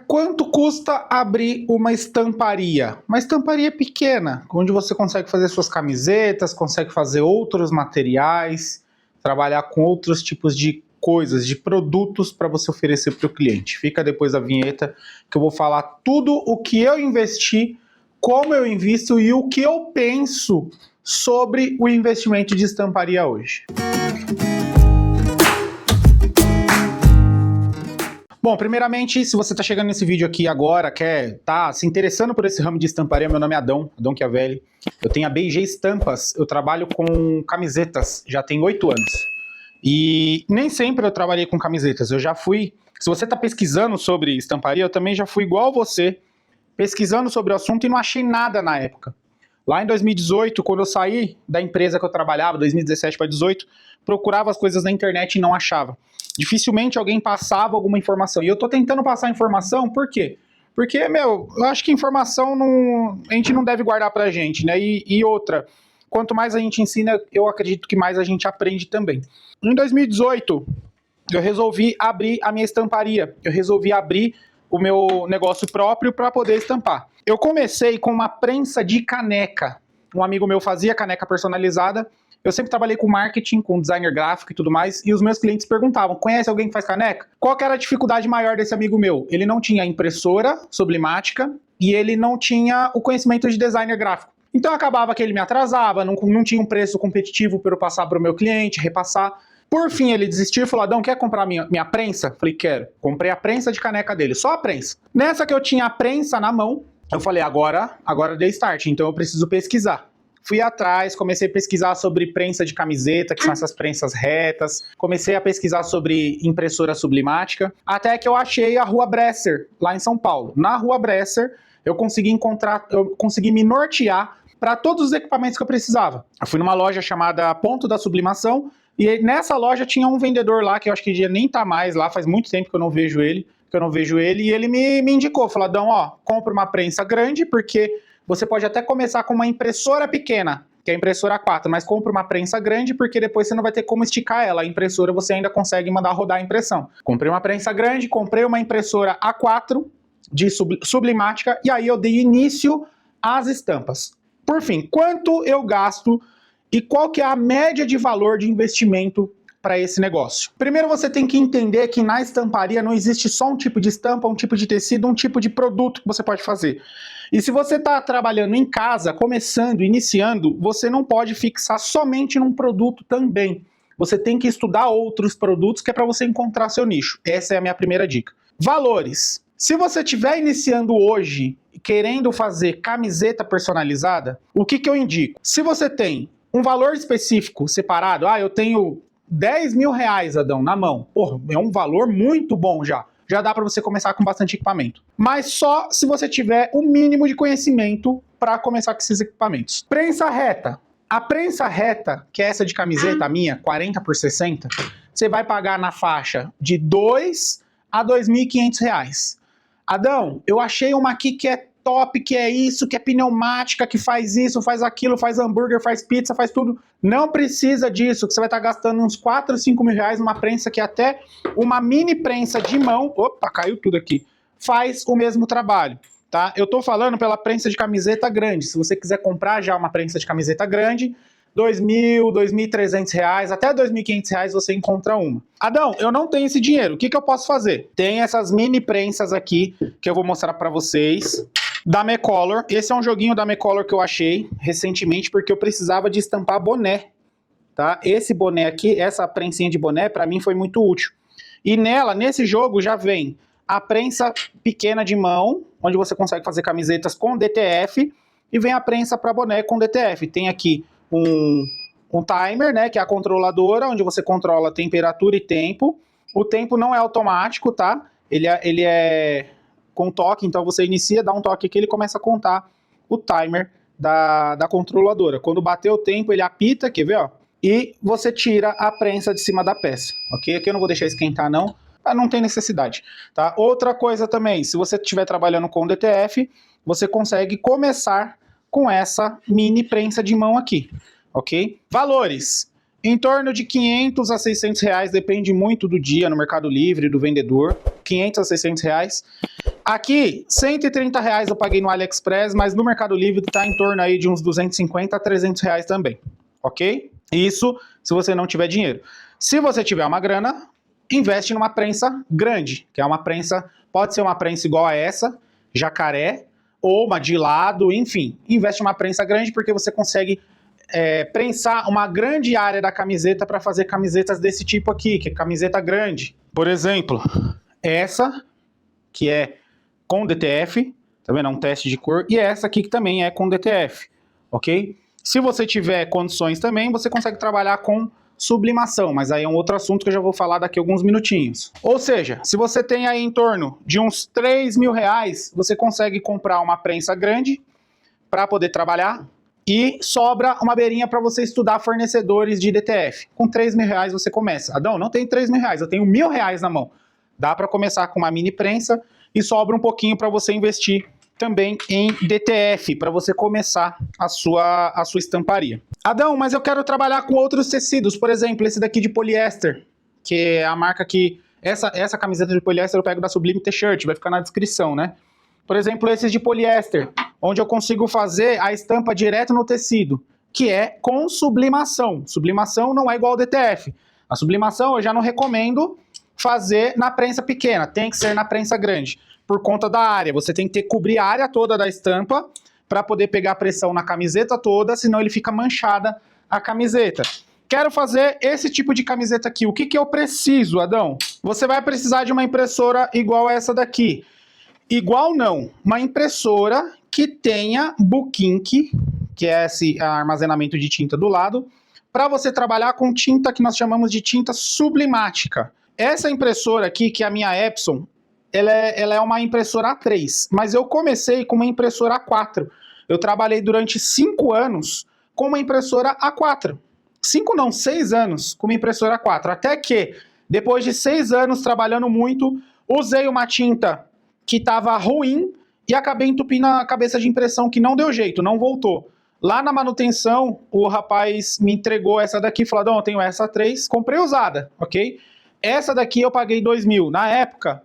Quanto custa abrir uma estamparia? Uma estamparia pequena, onde você consegue fazer suas camisetas, consegue fazer outros materiais, trabalhar com outros tipos de coisas, de produtos para você oferecer para o cliente. Fica depois da vinheta que eu vou falar tudo o que eu investi, como eu invisto e o que eu penso sobre o investimento de estamparia hoje. Bom, primeiramente, se você está chegando nesse vídeo aqui agora, tá se interessando por esse ramo de estamparia, meu nome é Adão Chiavelli. Eu tenho a B&G Estampas, eu trabalho com camisetas, já tem 8 anos. E nem sempre eu trabalhei com camisetas, eu já fui... Se você está pesquisando sobre estamparia, eu também já fui igual você, pesquisando sobre o assunto e não achei nada na época. Lá em 2018, quando eu saí da empresa que eu trabalhava, 2017 para 2018, procurava as coisas na internet e não achava. Dificilmente alguém passava alguma informação. E eu tô tentando passar informação, por quê? Porque, eu acho que informação a gente não deve guardar pra gente, né? E outra, quanto mais a gente ensina, eu acredito que mais a gente aprende também. Em 2018, eu resolvi abrir a minha estamparia. Eu resolvi abrir o meu negócio próprio para poder estampar. Eu comecei com uma prensa de caneca. Um amigo meu fazia caneca personalizada. Eu sempre trabalhei com marketing, com designer gráfico e tudo mais, e os meus clientes perguntavam, conhece alguém que faz caneca? Qual que era a dificuldade maior desse amigo meu? Ele não tinha impressora sublimática e ele não tinha o conhecimento de designer gráfico. Então acabava que ele me atrasava, não tinha um preço competitivo para eu passar para o meu cliente, repassar. Por fim, ele desistiu e falou, Adão, quer comprar minha prensa? Falei, quero. Comprei a prensa de caneca dele, só a prensa. Nessa que eu tinha a prensa na mão, eu falei, agora dei start, então eu preciso pesquisar. Fui atrás, comecei a pesquisar sobre prensa de camiseta, que são essas prensas retas. Comecei a pesquisar sobre impressora sublimática, até que eu achei a Rua Bresser, lá em São Paulo. Na Rua Bresser, eu consegui me nortear para todos os equipamentos que eu precisava. Eu fui numa loja chamada Ponto da Sublimação, e nessa loja tinha um vendedor lá, que eu acho que já nem tá mais lá, faz muito tempo que eu não vejo ele, e ele me indicou, falou, Adão, compra uma prensa grande, porque você pode até começar com uma impressora pequena, que é a impressora 4, mas compra uma prensa grande, porque depois você não vai ter como esticar ela. A impressora você ainda consegue mandar rodar a impressão. Comprei uma prensa grande, comprei uma impressora A4 de sublimática, e aí eu dei início às estampas. Por fim, quanto eu gasto e qual que é a média de valor de investimento para esse negócio? Primeiro você tem que entender que na estamparia não existe só um tipo de estampa, um tipo de tecido, um tipo de produto que você pode fazer. E se você está trabalhando em casa, começando, iniciando, você não pode fixar somente num produto também. Você tem que estudar outros produtos, que é para você encontrar seu nicho. Essa é a minha primeira dica. Valores. Se você estiver iniciando hoje, querendo fazer camiseta personalizada, o que eu indico? Se você tem um valor específico separado, eu tenho 10 mil reais, Adão, na mão. Porra, é um valor muito bom já. Já dá para você começar com bastante equipamento. Mas só se você tiver o mínimo de conhecimento para começar com esses equipamentos. Prensa reta. A prensa reta, que é essa de camiseta, a minha, 40 por 60, você vai pagar na faixa de 2 a 2.500 reais. Adão, eu achei uma aqui que é top, que é isso, que é pneumática, que faz isso, faz aquilo, faz hambúrguer, faz pizza, faz tudo. Não precisa disso, que você vai estar gastando uns 4, 5 mil reais numa prensa que até uma mini prensa de mão, opa, caiu tudo aqui, faz o mesmo trabalho, tá? Eu tô falando pela prensa de camiseta grande. Se você quiser comprar já uma prensa de camiseta grande, 2.000, 2.300 reais, até 2.500 reais você encontra uma. Adão, eu não tenho esse dinheiro, o que eu posso fazer? Tem essas mini prensas aqui, que eu vou mostrar pra vocês, da MeColor. Esse é um joguinho da MeColor que eu achei recentemente, porque eu precisava de estampar boné, tá? Esse boné aqui, essa prensinha de boné, pra mim foi muito útil. E nesse jogo já vem a prensa pequena de mão, onde você consegue fazer camisetas com DTF, e vem a prensa para boné com DTF. Tem aqui um timer, né, que é a controladora, onde você controla temperatura e tempo. O tempo não é automático, tá? Ele é com toque, então você inicia, dá um toque aqui, ele começa a contar o timer da controladora. Quando bater o tempo, ele apita, quer ver, ó? E você tira a prensa de cima da peça, ok? Aqui eu não vou deixar esquentar, não. Não tem necessidade, tá? Outra coisa também, se você estiver trabalhando com DTF, você consegue começar com essa mini prensa de mão aqui, ok? Valores, em torno de 500 a 600 reais, depende muito do dia no Mercado Livre, do vendedor. 500 a 600 reais. Aqui, 130 reais eu paguei no AliExpress, mas no Mercado Livre tá em torno aí de uns 250 a 300 reais também, ok? Isso se você não tiver dinheiro. Se você tiver uma grana, investe numa prensa grande, que é uma prensa, pode ser uma prensa igual a essa, jacaré, ou uma de lado, enfim. Investe numa prensa grande porque você consegue prensar uma grande área da camiseta para fazer camisetas desse tipo aqui, que é camiseta grande. Por exemplo, essa, que é com DTF, tá vendo? É um teste de cor, e essa aqui que também é com DTF, ok? Se você tiver condições também, você consegue trabalhar com sublimação, mas aí é um outro assunto que eu já vou falar daqui a alguns minutinhos. Ou seja, se você tem aí em torno de uns 3 mil reais, você consegue comprar uma prensa grande para poder trabalhar e sobra uma beirinha para você estudar fornecedores de DTF. Com 3 mil reais você começa. Adão, não tenho 3 mil reais, eu tenho 1.000 reais na mão. Dá para começar com uma mini prensa e sobra um pouquinho para você investir também em DTF, para você começar a sua estamparia. Adão, mas eu quero trabalhar com outros tecidos, por exemplo, esse daqui de poliéster, que é a marca que... Essa camiseta de poliéster eu pego da Sublime T-Shirt, vai ficar na descrição, né? Por exemplo, esses de poliéster, onde eu consigo fazer a estampa direto no tecido, que é com sublimação. Sublimação não é igual ao DTF. A sublimação eu já não recomendo fazer na prensa pequena, tem que ser na prensa grande, por conta da área. Você tem que ter que cobrir a área toda da estampa para poder pegar pressão na camiseta toda, senão ele fica manchada a camiseta. Quero fazer esse tipo de camiseta aqui. O que que eu preciso, Adão? Você vai precisar de uma impressora igual essa daqui. Igual não, uma impressora que tenha book ink, que é esse armazenamento de tinta do lado, para você trabalhar com tinta que nós chamamos de tinta sublimática. Essa impressora aqui, que é a minha Epson, ela é uma impressora A3, mas eu comecei com uma impressora A4. Eu trabalhei durante 5 anos com uma impressora A4. 5 não, 6 anos com uma impressora A4. Até que, depois de 6 anos trabalhando muito, usei uma tinta que estava ruim e acabei entupindo a cabeça de impressão, que não deu jeito, não voltou. Lá na manutenção, o rapaz me entregou essa daqui, falou, Adão, eu tenho essa A3, comprei usada, ok? Essa daqui eu paguei 2 mil. Na época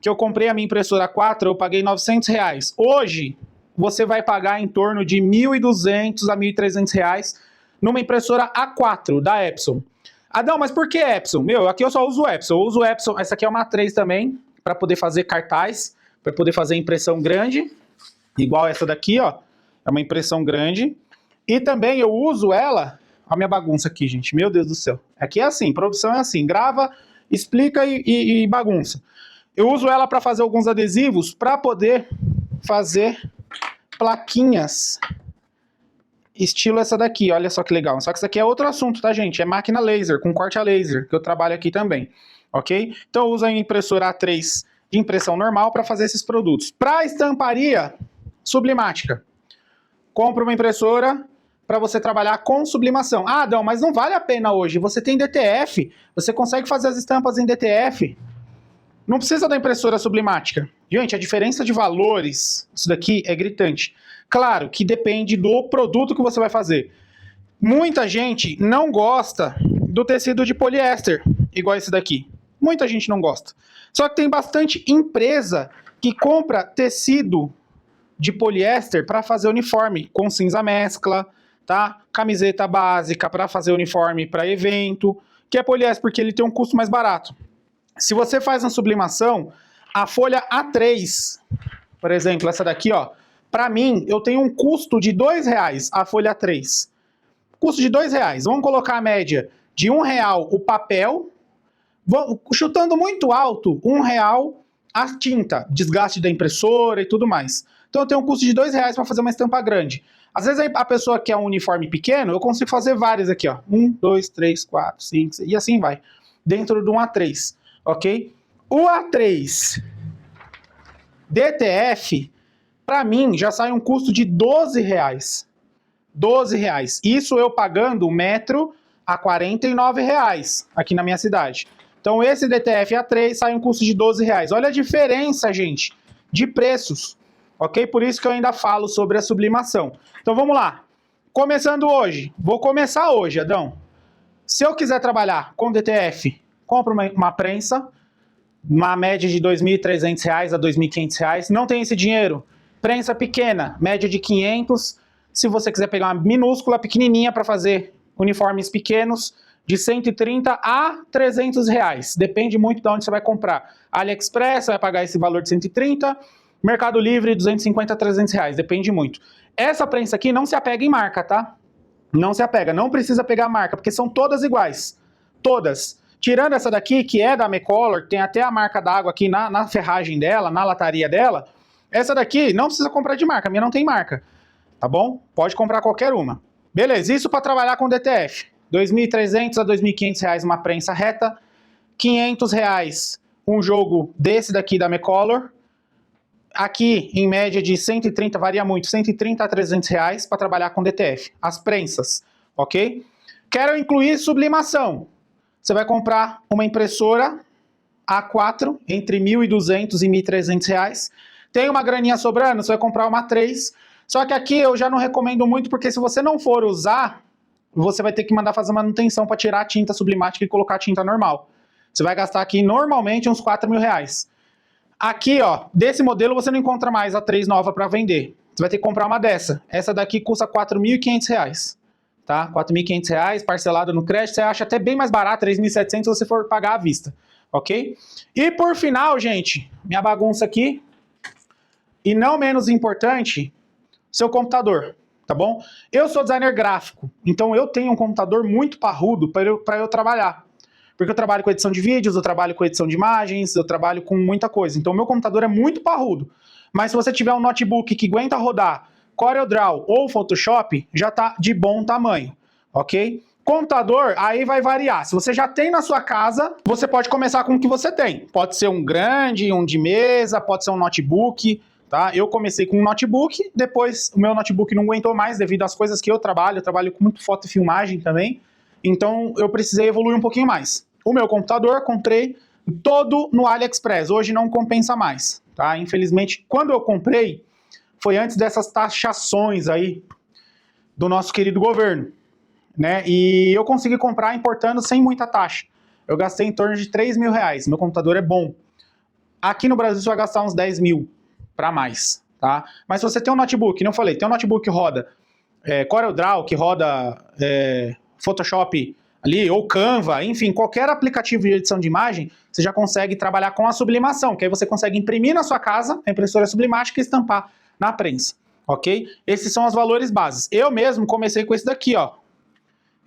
que eu comprei a minha impressora A4, eu paguei 900 reais. Hoje, você vai pagar em torno de 1.200 a 1.300 reais numa impressora A4 da Epson. Adão, mas por que Epson? Meu, aqui eu só uso Epson. Eu uso Epson, essa aqui é uma A3 também, para poder fazer cartaz, para poder fazer impressão grande, igual essa daqui, ó. É uma impressão grande. E também eu uso ela... Olha a minha bagunça aqui, gente. Meu Deus do céu. Aqui é assim, produção é assim. Grava, explica e bagunça. Eu uso ela para fazer alguns adesivos para poder fazer plaquinhas estilo essa daqui. Olha só que legal. Só que isso aqui é outro assunto, tá, gente? É máquina laser, com corte a laser, que eu trabalho aqui também. Ok? Então eu uso a impressora A3 de impressão normal para fazer esses produtos. Para estamparia sublimática, compra uma impressora para você trabalhar com sublimação. Ah, Adão, mas não vale a pena hoje. Você tem DTF, você consegue fazer as estampas em DTF. Não precisa da impressora sublimática. Gente, a diferença de valores, isso daqui é gritante. Claro que depende do produto que você vai fazer. Muita gente não gosta do tecido de poliéster, igual esse daqui. Muita gente não gosta. Só que tem bastante empresa que compra tecido de poliéster para fazer uniforme, com cinza mescla, tá? Camiseta básica para fazer uniforme para evento, que é poliéster porque ele tem um custo mais barato. Se você faz na sublimação, a folha A3, por exemplo, essa daqui, ó, para mim, eu tenho um custo de R$2 a folha A3. Custo de R$2. Vamos colocar a média de R$1 o papel, chutando muito alto, R$1 a tinta, desgaste da impressora e tudo mais. Então eu tenho um custo de R$2 para fazer uma estampa grande. Às vezes a pessoa quer um uniforme pequeno, eu consigo fazer vários aqui, ó. 1, 2, 3, 4, 5, 6, e assim vai. Dentro de um A3, ok? O A3 DTF, para mim, já sai um custo de R$12. R$12. Isso eu pagando o metro a R$49 aqui na minha cidade. Então esse DTF A3 sai um custo de R$12. Olha a diferença, gente, de preços. Ok? Por isso que eu ainda falo sobre a sublimação. Então vamos lá. Começando hoje. Vou começar hoje, Adão. Se eu quiser trabalhar com DTF, compro uma prensa uma média de R$ 2.300 a R$ 2.500. Não tem esse dinheiro? Prensa pequena, média de 500. Se você quiser pegar uma minúscula, pequenininha para fazer uniformes pequenos, de 130 a 300 reais. Depende muito de onde você vai comprar. AliExpress, você vai pagar esse valor de 130. Mercado Livre, 250 a 300 reais. Depende muito. Essa prensa aqui não se apega em marca, tá? Não se apega. Não precisa pegar a marca, porque são todas iguais. Todas. Tirando essa daqui, que é da McColor, tem até a marca d'água aqui na ferragem dela, na lataria dela. Essa daqui não precisa comprar de marca. A minha não tem marca. Tá bom? Pode comprar qualquer uma. Beleza, isso para trabalhar com DTF. R$ 2.300 a R$ 2.500 uma prensa reta. R$ 500 um jogo desse daqui da McColor. Aqui, em média de 130, varia muito, 130 a 300 reais para trabalhar com DTF. As prensas, ok? Quero incluir sublimação. Você vai comprar uma impressora A4 entre 1.200 e 1.300 reais. Tem uma graninha sobrando, você vai comprar uma 3. Só que aqui eu já não recomendo muito, porque se você não for usar, você vai ter que mandar fazer manutenção para tirar a tinta sublimática e colocar a tinta normal. Você vai gastar aqui normalmente uns R$4.000. Aqui, ó, desse modelo você não encontra mais a 3 nova para vender. Você vai ter que comprar uma dessa. Essa daqui custa R$4.500, tá? R$4.500, parcelado no crédito, você acha até bem mais barato, R$3.700 se você for pagar à vista, ok? E por final, gente, minha bagunça aqui, e não menos importante, seu computador, tá bom? Eu sou designer gráfico, então eu tenho um computador muito parrudo para eu trabalhar. Porque eu trabalho com edição de vídeos, eu trabalho com edição de imagens, eu trabalho com muita coisa. Então, meu computador é muito parrudo. Mas se você tiver um notebook que aguenta rodar CorelDRAW ou Photoshop, já tá de bom tamanho, ok? Computador, aí vai variar. Se você já tem na sua casa, você pode começar com o que você tem. Pode ser um grande, um de mesa, pode ser um notebook, tá? Eu comecei com um notebook, depois o meu notebook não aguentou mais devido às coisas que eu trabalho com muito foto e filmagem também. Então, eu precisei evoluir um pouquinho mais. O meu computador, comprei todo no AliExpress. Hoje não compensa mais, tá? Infelizmente, quando eu comprei, foi antes dessas taxações aí do nosso querido governo, né? E eu consegui comprar importando sem muita taxa. Eu gastei em torno de R$3.000. Meu computador é bom. Aqui no Brasil, você vai gastar uns 10 mil para mais, tá? Mas se você tem um notebook, não falei, tem um notebook que roda CorelDRAW, que roda Photoshop ali, ou Canva, enfim, qualquer aplicativo de edição de imagem, você já consegue trabalhar com a sublimação, que aí você consegue imprimir na sua casa a impressora sublimática e estampar na prensa, ok? Esses são os valores bases. Eu mesmo comecei com esse daqui, ó.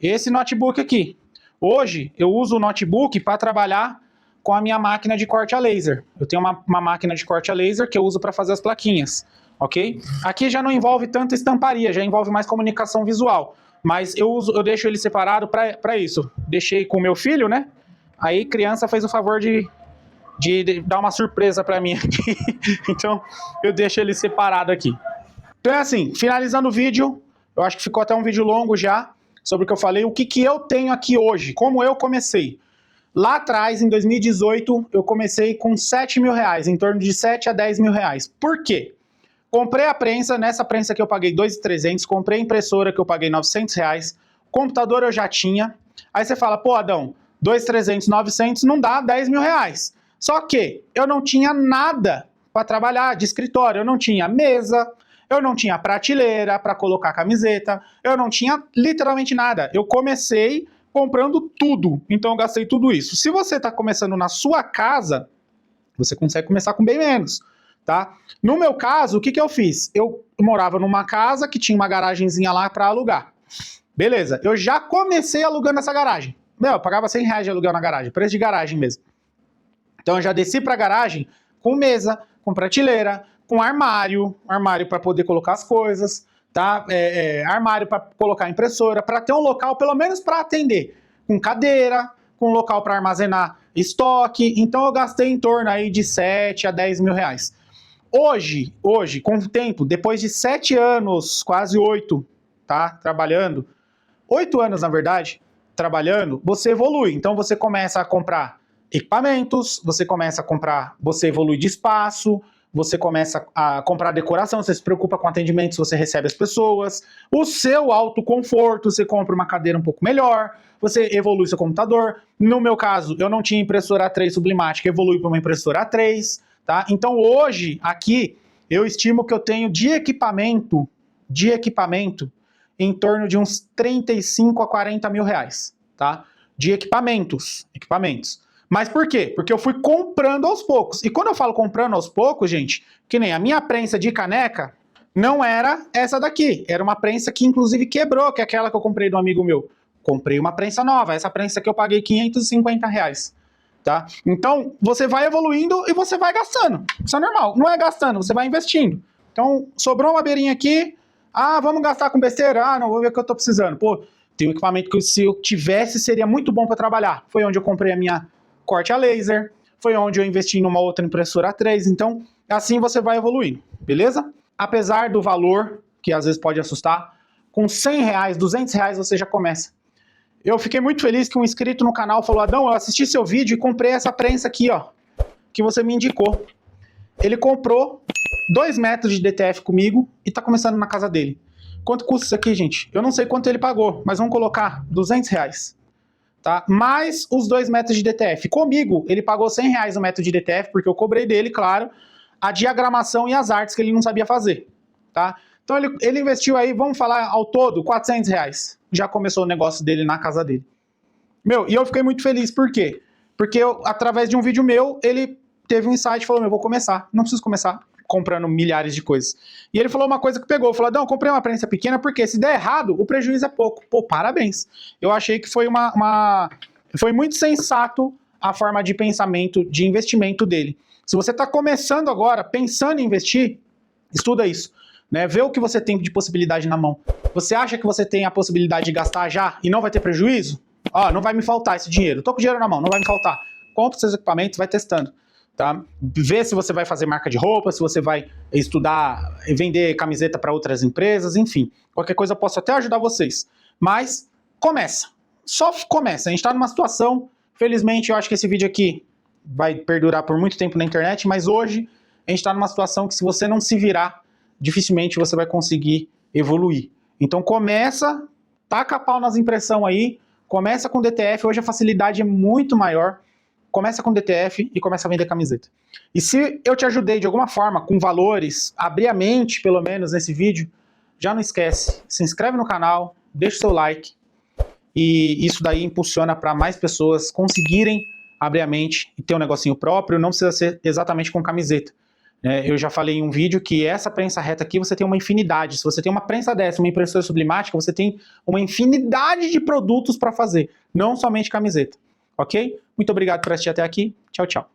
Esse notebook aqui. Hoje, eu uso o notebook para trabalhar com a minha máquina de corte a laser. Eu tenho uma máquina de corte a laser que eu uso para fazer as plaquinhas, ok? Aqui já não envolve tanto estamparia, já envolve mais comunicação visual. Mas eu deixo ele separado para isso. Deixei com o meu filho, né? Aí criança fez o favor de dar uma surpresa para mim aqui. Então eu deixo ele separado aqui. Então é assim, finalizando o vídeo, eu acho que ficou até um vídeo longo já, sobre o que eu falei, o que eu tenho aqui hoje, como eu comecei. Lá atrás, em 2018, eu comecei com R$7.000, em torno de 7 a 10 mil reais. Por quê? Comprei a prensa, nessa prensa que eu paguei R$2.300, comprei a impressora que eu paguei R$900, computador eu já tinha. Aí você fala, pô, Adão, 2.300, 900 não dá 10 mil reais. Só que eu não tinha nada para trabalhar de escritório, eu não tinha mesa, eu não tinha prateleira para colocar camiseta, eu não tinha literalmente nada. Eu comecei comprando tudo, então eu gastei tudo isso. Se você está começando na sua casa, você consegue começar com bem menos. Tá? No meu caso, o que eu fiz? Eu morava numa casa que tinha uma garagenzinha lá para alugar. Beleza, eu já comecei alugando essa garagem. Meu, eu pagava R$100 de aluguel na garagem, preço de garagem mesmo. Então eu já desci para a garagem com mesa, com prateleira, com armário para poder colocar as coisas, tá? Armário para colocar a impressora, para ter um local pelo menos para atender, com cadeira, com local para armazenar estoque. Então eu gastei em torno aí de 7 a 10 mil reais. Hoje, com o tempo, depois de 7 anos, quase 8, tá? Trabalhando, 8 anos, na verdade, trabalhando, você evolui. Então, você começa a comprar equipamentos, você evolui de espaço, você começa a comprar decoração, você se preocupa com atendimento, se você recebe as pessoas, o seu autoconforto, você compra uma cadeira um pouco melhor, você evolui seu computador. No meu caso, eu não tinha impressora A3 Sublimatic, evolui para uma impressora A3, tá? Então hoje, aqui, eu estimo que eu tenho de equipamento, em torno de uns 35 a 40 mil reais, tá? De equipamentos. Mas por quê? Porque eu fui comprando aos poucos. E quando eu falo comprando aos poucos, gente, que nem a minha prensa de caneca não era essa daqui. Era uma prensa que inclusive quebrou, que é aquela que eu comprei do amigo meu. Comprei uma prensa nova. Essa prensa que eu paguei 550 reais. Tá? Então, você vai evoluindo e você vai gastando. Isso é normal. Não é gastando, você vai investindo. Então, sobrou uma beirinha aqui. Ah, vamos gastar com besteira? Ah, não, vou ver o que eu tô precisando. Pô, tem um equipamento que se eu tivesse seria muito bom para trabalhar. Foi onde eu comprei a minha corte a laser, foi onde eu investi numa outra impressora A3, então assim você vai evoluindo, beleza? Apesar do valor, que às vezes pode assustar, com 100 reais, 200 reais você já começa. Eu fiquei muito feliz que um inscrito no canal falou, Adão, eu assisti seu vídeo e comprei essa prensa aqui, ó, que você me indicou. Ele comprou 2 metros de DTF comigo e tá começando na casa dele. Quanto custa isso aqui, gente? Eu não sei quanto ele pagou, mas vamos colocar 200 reais. Tá? Mais os 2 metros de DTF. Comigo, ele pagou 100 reais o metro de DTF, porque eu cobrei dele, claro, a diagramação e as artes que ele não sabia fazer. Tá? Então ele investiu aí, vamos falar ao todo, 400 reais. Já começou o negócio dele na casa dele. Meu, e eu fiquei muito feliz, por quê? Porque eu, através de um vídeo meu, ele teve um insight e falou, meu, vou começar. Não preciso começar comprando milhares de coisas. E ele falou uma coisa que pegou, falou, não, comprei uma prensa pequena porque se der errado, o prejuízo é pouco. Pô, parabéns. Eu achei que foi foi muito sensato a forma de pensamento, de investimento dele. Se você está começando agora, pensando em investir, estuda isso. Né? Vê o que você tem de possibilidade na mão. Você acha que você tem a possibilidade de gastar já e não vai ter prejuízo? Ó, não vai me faltar esse dinheiro. Tô com dinheiro na mão, não vai me faltar. Compre seus equipamentos, vai testando. Tá? Vê se você vai fazer marca de roupa, se você vai estudar, vender camiseta para outras empresas, enfim. Qualquer coisa eu posso até ajudar vocês. Mas começa. Só começa. A gente está numa situação, felizmente eu acho que esse vídeo aqui vai perdurar por muito tempo na internet, mas hoje a gente está numa situação que se você não se virar, dificilmente você vai conseguir evoluir. Então começa, taca a pau nas impressões aí, começa com DTF, hoje a facilidade é muito maior. Começa com DTF e começa a vender camiseta. E se eu te ajudei de alguma forma, com valores, abrir a mente, pelo menos, nesse vídeo, já não esquece, se inscreve no canal, deixa o seu like, e isso daí impulsiona para mais pessoas conseguirem abrir a mente e ter um negocinho próprio, não precisa ser exatamente com camiseta. Eu já falei em um vídeo que essa prensa reta aqui você tem uma infinidade. Se você tem uma prensa dessa, uma impressora sublimática, você tem uma infinidade de produtos para fazer, não somente camiseta. Ok? Muito obrigado por assistir até aqui. Tchau, tchau.